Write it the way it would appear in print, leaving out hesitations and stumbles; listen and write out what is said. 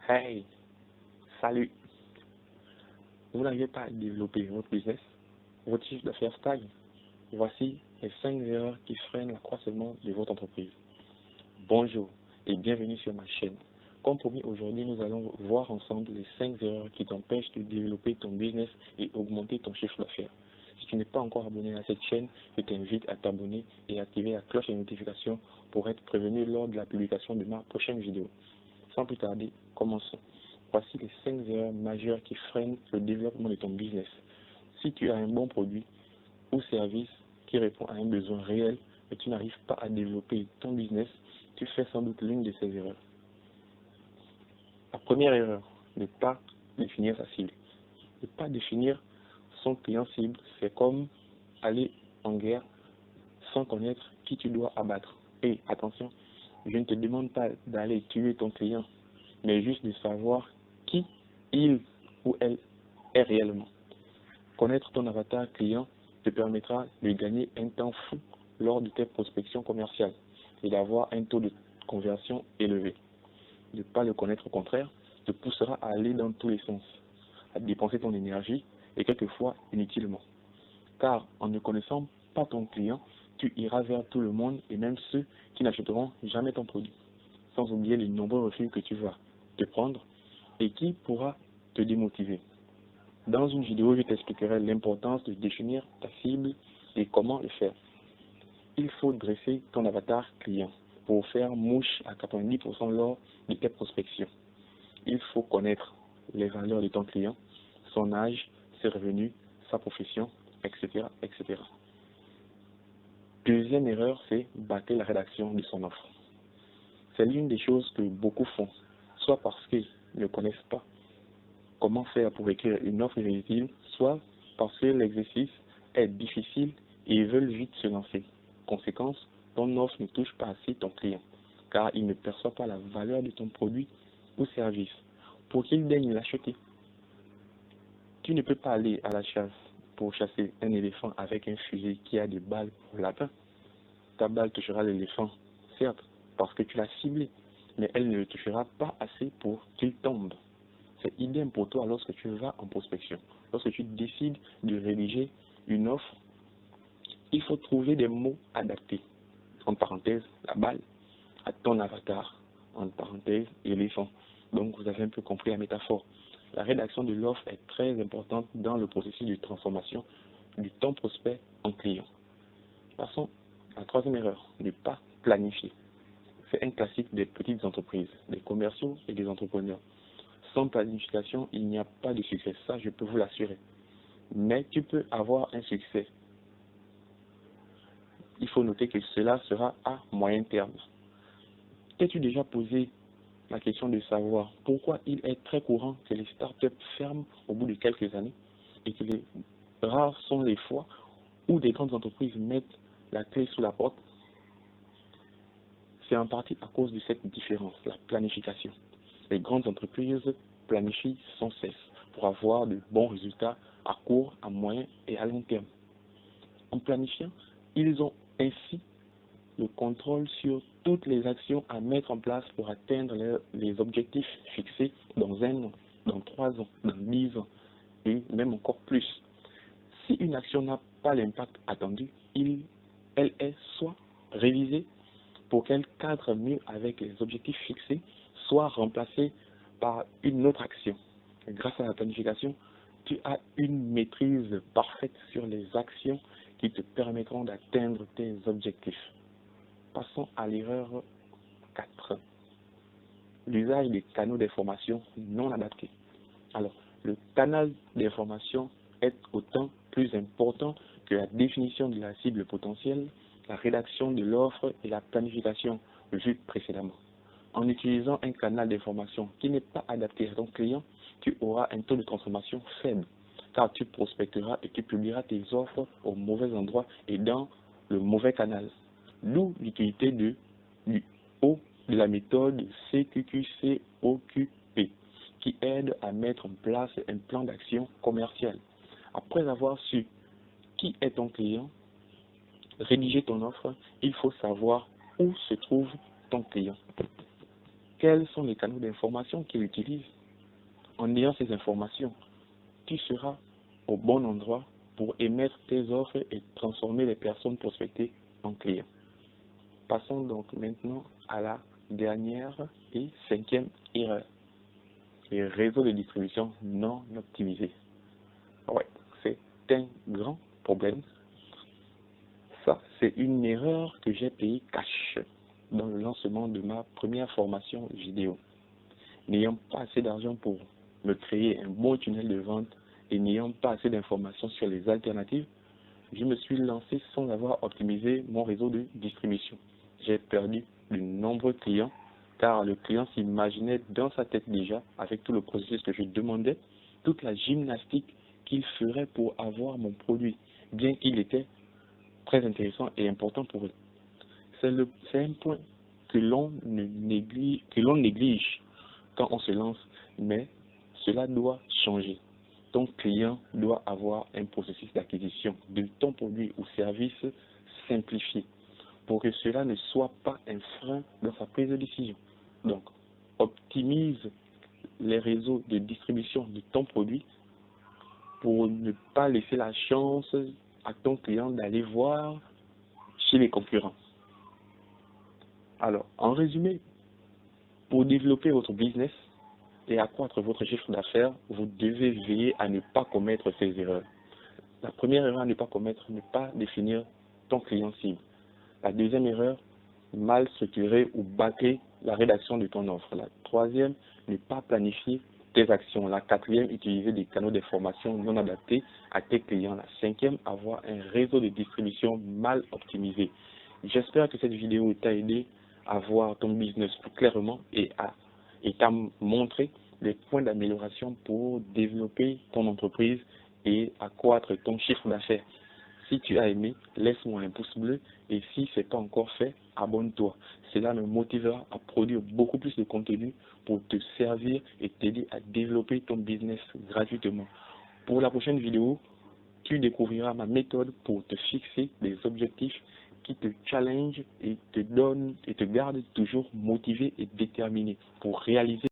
Hey, salut. Vous n'arrivez pas à développer votre business, votre chiffre d'affaires stagne. Voici les 5 erreurs qui freinent l'accroissement de votre entreprise. Bonjour et bienvenue sur ma chaîne. Comme promis, aujourd'hui, nous allons voir ensemble les 5 erreurs qui t'empêchent de développer ton business et augmenter ton chiffre d'affaires. Si tu n'es pas encore abonné à cette chaîne, je t'invite à t'abonner et activer la cloche de notification pour être prévenu lors de la publication de ma prochaine vidéo. Sans plus tarder, commençons. Voici les 5 erreurs majeures qui freinent le développement de ton business. Si tu as un bon produit ou service qui répond à un besoin réel, mais tu n'arrives pas à développer ton business, tu fais sans doute l'une de ces erreurs. La première erreur, ne pas définir sa cible. Ne pas définir son client cible, c'est comme aller en guerre sans connaître qui tu dois abattre. Et attention, je ne te demande pas d'aller tuer ton client, mais juste de savoir qui il ou elle est réellement. Connaître ton avatar client te permettra de gagner un temps fou lors de tes prospections commerciales et d'avoir un taux de conversion élevé. Ne pas le connaître, au contraire, te poussera à aller dans tous les sens, à dépenser ton énergie et quelquefois inutilement. Car en ne connaissant pas ton client, tu iras vers tout le monde et même ceux qui n'achèteront jamais ton produit, sans oublier les nombreux refus que tu vas te prendre et qui pourra te démotiver. Dans une vidéo, je t'expliquerai l'importance de définir ta cible et comment le faire. Il faut dresser ton avatar client pour faire mouche à 90% lors de tes prospections. Il faut connaître les valeurs de ton client, son âge, ses revenus, sa profession, etc., etc. Deuxième erreur, c'est bâcler la rédaction de son offre. C'est l'une des choses que beaucoup font, soit parce qu'ils ne connaissent pas comment faire pour écrire une offre irrésistible, soit parce que l'exercice est difficile et ils veulent vite se lancer. Conséquence, ton offre ne touche pas assez ton client, car il ne perçoit pas la valeur de ton produit ou service pour qu'il daigne l'acheter. Tu ne peux pas aller à la chasse pour chasser un éléphant avec un fusil qui a des balles pour lapin. Ta balle touchera l'éléphant, certes, parce que tu l'as ciblé, mais elle ne le touchera pas assez pour qu'il tombe. C'est idem pour toi lorsque tu vas en prospection. Lorsque tu décides de rédiger une offre, il faut trouver des mots adaptés. Entre parenthèses, la balle, à ton avatar. Entre parenthèses, éléphant. Donc, vous avez un peu compris la métaphore. La rédaction de l'offre est très importante dans le processus de transformation du ton prospect en client. Passons à la troisième erreur, ne pas planifier. C'est un classique des petites entreprises, des commerciaux et des entrepreneurs. Sans planification, il n'y a pas de succès. Ça, je peux vous l'assurer. Mais tu peux avoir un succès. Il faut noter que cela sera à moyen terme. T'es-tu déjà posé la question de savoir pourquoi il est très courant que les startups ferment au bout de quelques années et que les rares sont les fois où des grandes entreprises mettent la clé sous la porte? C'est en partie à cause de cette différence, la planification. Les grandes entreprises planifient sans cesse pour avoir de bons résultats à court, à moyen et à long terme. En planifiant, ils ont ainsi le contrôle sur toutes les actions à mettre en place pour atteindre les objectifs fixés dans 1 an, dans 3 ans, dans 10 ans et même encore plus. Si une action n'a pas l'impact attendu, elle est soit révisée pour qu'elle cadre mieux avec les objectifs fixés, soit remplacée par une autre action. Grâce à la planification, tu as une maîtrise parfaite sur les actions qui te permettront d'atteindre tes objectifs. Passons à l'erreur 4. L'usage des canaux d'information non adaptés. Alors, le canal d'information est autant plus important que la définition de la cible potentielle, la rédaction de l'offre et la planification vue précédemment. En utilisant un canal d'information qui n'est pas adapté à ton client, tu auras un taux de transformation faible, car tu prospecteras et tu publieras tes offres au mauvais endroit et dans le mauvais canal. D'où l'utilité de la méthode CQQCOQP, qui aide à mettre en place un plan d'action commercial. Après avoir su qui est ton client, rédiger ton offre, il faut savoir où se trouve ton client. quels sont les canaux d'information qu'il utilise. En ayant ces informations, tu seras au bon endroit pour émettre tes offres et transformer les personnes prospectées en clients. Passons donc maintenant à la dernière et cinquième erreur. Les réseaux de distribution non optimisés. Ouais, c'est un grand problème. Ça, c'est une erreur que j'ai payée cash dans le lancement de ma première formation vidéo. N'ayant pas assez d'argent pour me créer un bon tunnel de vente et n'ayant pas assez d'informations sur les alternatives, je me suis lancé sans avoir optimisé mon réseau de distribution. J'ai perdu de nombreux clients car le client s'imaginait dans sa tête déjà, avec tout le processus que je demandais, toute la gymnastique qu'il ferait pour avoir mon produit, bien qu'il était très intéressant et important pour eux. C'est un point que l'on néglige quand on se lance, mais cela doit changer. Ton client doit avoir un processus d'acquisition de ton produit ou service simplifié pour que cela ne soit pas un frein dans sa prise de décision. Donc, optimise les réseaux de distribution de ton produit pour ne pas laisser la chance à ton client d'aller voir chez les concurrents. Alors, en résumé, pour développer votre business et accroître votre chiffre d'affaires, vous devez veiller à ne pas commettre ces erreurs. La première erreur à ne pas commettre, ne pas définir ton client cible. La deuxième erreur, mal structurer ou bâcler la rédaction de ton offre. La troisième, ne pas planifier tes actions. La quatrième, utiliser des canaux d'information non adaptés à tes clients. La cinquième, avoir un réseau de distribution mal optimisé. J'espère que cette vidéo t'a aidé à voir ton business plus clairement et t'a montré les points d'amélioration pour développer ton entreprise et accroître ton chiffre d'affaires. Si tu as aimé, laisse-moi un pouce bleu et si ce n'est pas encore fait, abonne-toi. Cela me motivera à produire beaucoup plus de contenu pour te servir et t'aider à développer ton business gratuitement. Pour la prochaine vidéo, tu découvriras ma méthode pour te fixer des objectifs qui te challenge et te gardent toujours motivé et déterminé pour réaliser